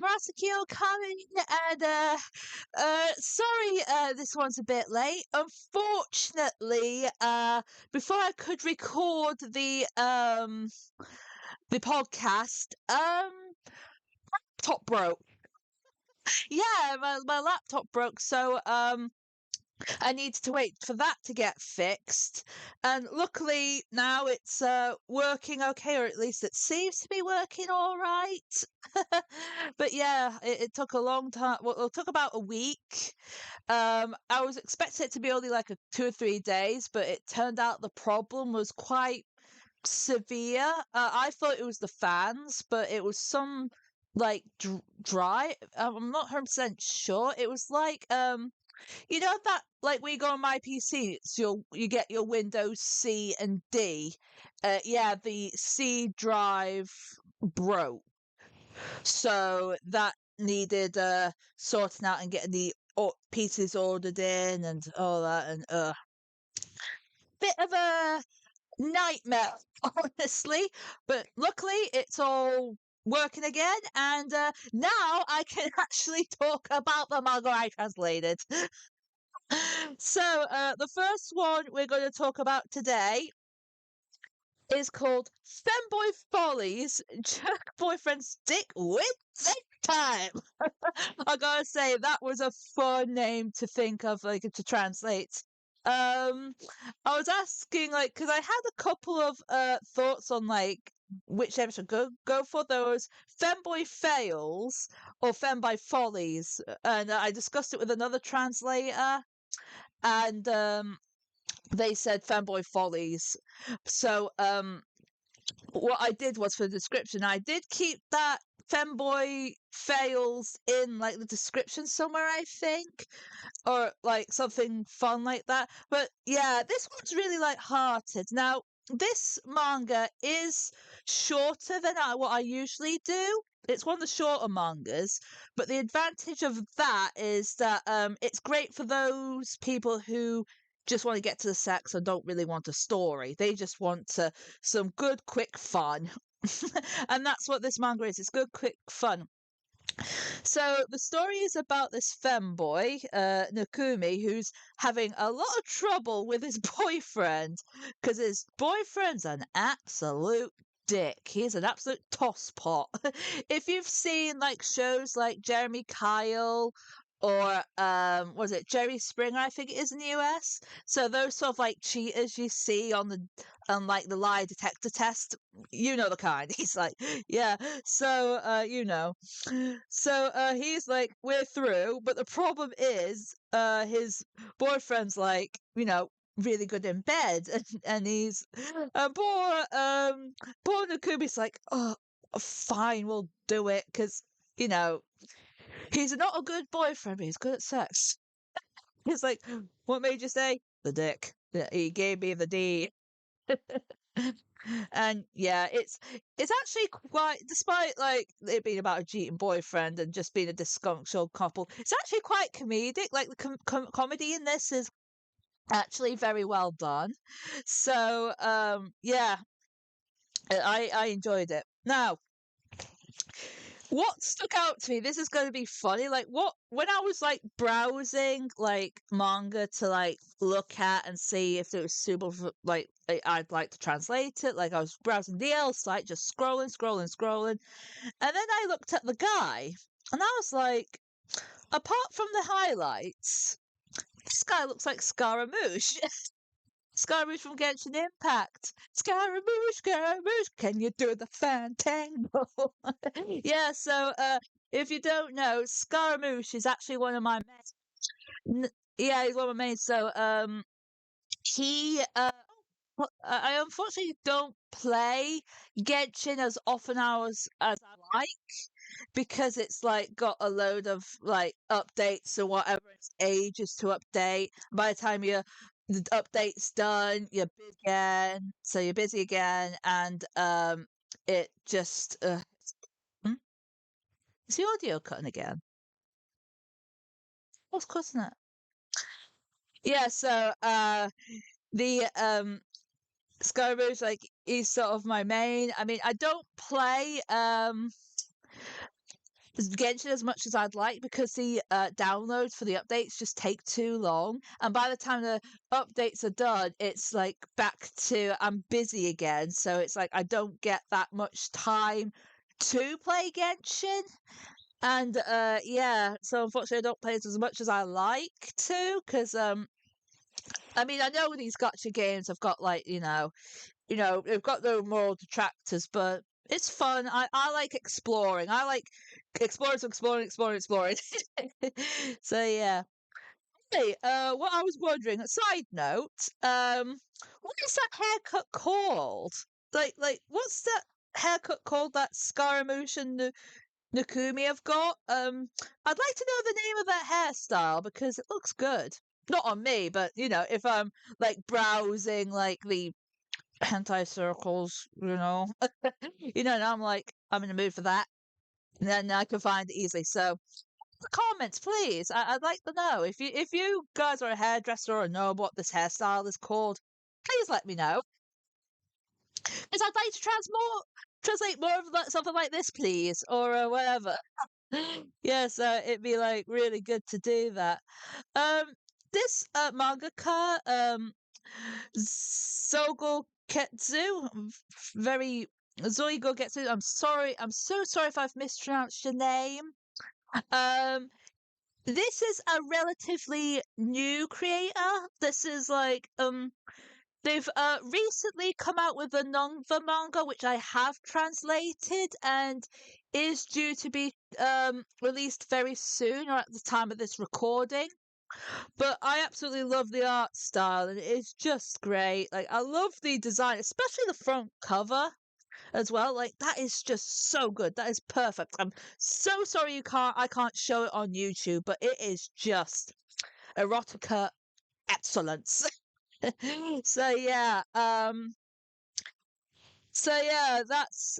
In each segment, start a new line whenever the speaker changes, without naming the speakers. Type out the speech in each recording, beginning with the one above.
Mura Sakio coming, and sorry, this one's a bit late. Unfortunately, before I could record the podcast, laptop broke. Yeah, my laptop broke, so I needed to wait for that to get fixed, and luckily now it's working okay, or at least it seems to be working all right. But yeah, it took a long time. Well, it took about a week. I was expecting it to be only like 2 or 3 days, but it turned out the problem was quite severe. I thought it was the fans, but it was some like dry. I'm not 100% sure. It was like you know that like when you go on my PC, so you get your Windows C and D. Yeah, the C drive broke, so that needed sorting out and getting the pieces ordered in and all that, and bit of a nightmare, honestly. But luckily, it's all working again, and now I can actually talk about the manga I translated. So, the first one we're going to talk about today is called Femboy Follies Jerk Boyfriend's Dick with Dick Time. I gotta say, that was a fun name to think of, like, to translate. I was asking, like, because I had a couple of thoughts on, like, which episode go for. There was Femboy Fails or Femboy Follies, and I discussed it with another translator, and they said Femboy Follies. So what I did was, for the description, I did keep that Femboy Fails in like the description somewhere, I think, or like something fun like that. But yeah, this one's really light-hearted. Now, this manga is shorter than what I usually do. It's one of the shorter mangas, but the advantage of that is that it's great for those people who just want to get to the sex and don't really want a story. They just want some good, quick fun. And that's what this manga is. It's good, quick fun. So the story is about this femboy, Nakumi, who's having a lot of trouble with his boyfriend because his boyfriend's an absolute dick. He's an absolute tosspot. If you've seen like shows like Jeremy Kyle or was it Jerry Springer, I think it is in the US. So those sort of like cheaters you see on like the lie detector test, you know the kind. He's like, yeah. So you know. So he's like, we're through, but the problem is his boyfriend's like, really good in bed, and he's poor Nakumi's like, oh, fine, we'll do it, because you know he's not a good boyfriend, but he's good at sex. He's like, what made you say the dick? Yeah, he gave me the D. And yeah, it's actually quite, despite like it being about a cheating boyfriend and just being a dysfunctional couple, it's actually quite comedic. Like the comedy in this is actually very well done. So yeah, I enjoyed it. Now, what stuck out to me, this is going to be funny, like when I was like browsing like manga to like look at and see if it was suitable for like I'd like to translate it, like I was browsing DLSite, just scrolling, and then I looked at the guy and I was like, apart from the highlights, this guy looks like Scaramouche. Scaramouche from Genshin Impact. Scaramouche, can you do the fantango? Yeah, so if you don't know, Scaramouche is actually one of my main. Yeah, he's one of my main. So he I unfortunately don't play Genshin as often as I like, because it's like got a load of like updates or whatever. It's ages to update. By the time the update's done, you're busy again. So you're busy again, and it just hmm? Is the audio cutting again? What's cutting it? Yeah. So the Skyrim's like is sort of my main. I mean, I don't play Genshin as much as I'd like because the downloads for the updates just take too long. And by the time the updates are done, it's like back to I'm busy again. So it's like I don't get that much time to play Genshin. And yeah, so unfortunately I don't play it as much as I like to because I mean I know these gacha games have got like, they've got their moral detractors, but it's fun. I like exploring. I like exploring. So yeah. Hey, what I was wondering, a side note, what is that haircut called? What's that haircut called that Scaramouche and Nakumi have got? I'd like to know the name of that hairstyle because it looks good. Not on me, but if I'm like browsing like the hentai circles, and I'm like, I'm in the mood for that. And then I can find it easily. So the comments, please. I'd like to know. If you guys are a hairdresser or know what this hairstyle is called, please let me know. Because I'd like to translate more of something like this, please, or whatever. Yes, it'd be like really good to do that. Um, this mangaka, Sogo Ketsu, very Zoigo Getsu. I'm sorry. I'm so sorry if I've mispronounced your name. Um, this is a relatively new creator. This is like they've recently come out with a Nongva manga which I have translated and is due to be released very soon or at the time of this recording. But I absolutely love the art style and it is just great. Like I love the design, especially the front cover as well. Like that is just so good. That is perfect. I'm so sorry I can't show it on YouTube, but it is just erotica excellence. So yeah, that's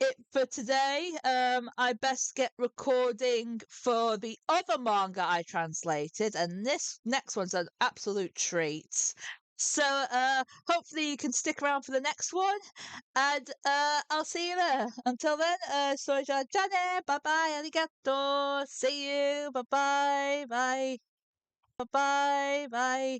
it for today. I best get recording for the other manga I translated, and this next one's an absolute treat. So hopefully you can stick around for the next one, and I'll see you there. Until then, soja jane, bye bye, arigato, see you, bye bye, bye, bye bye, bye.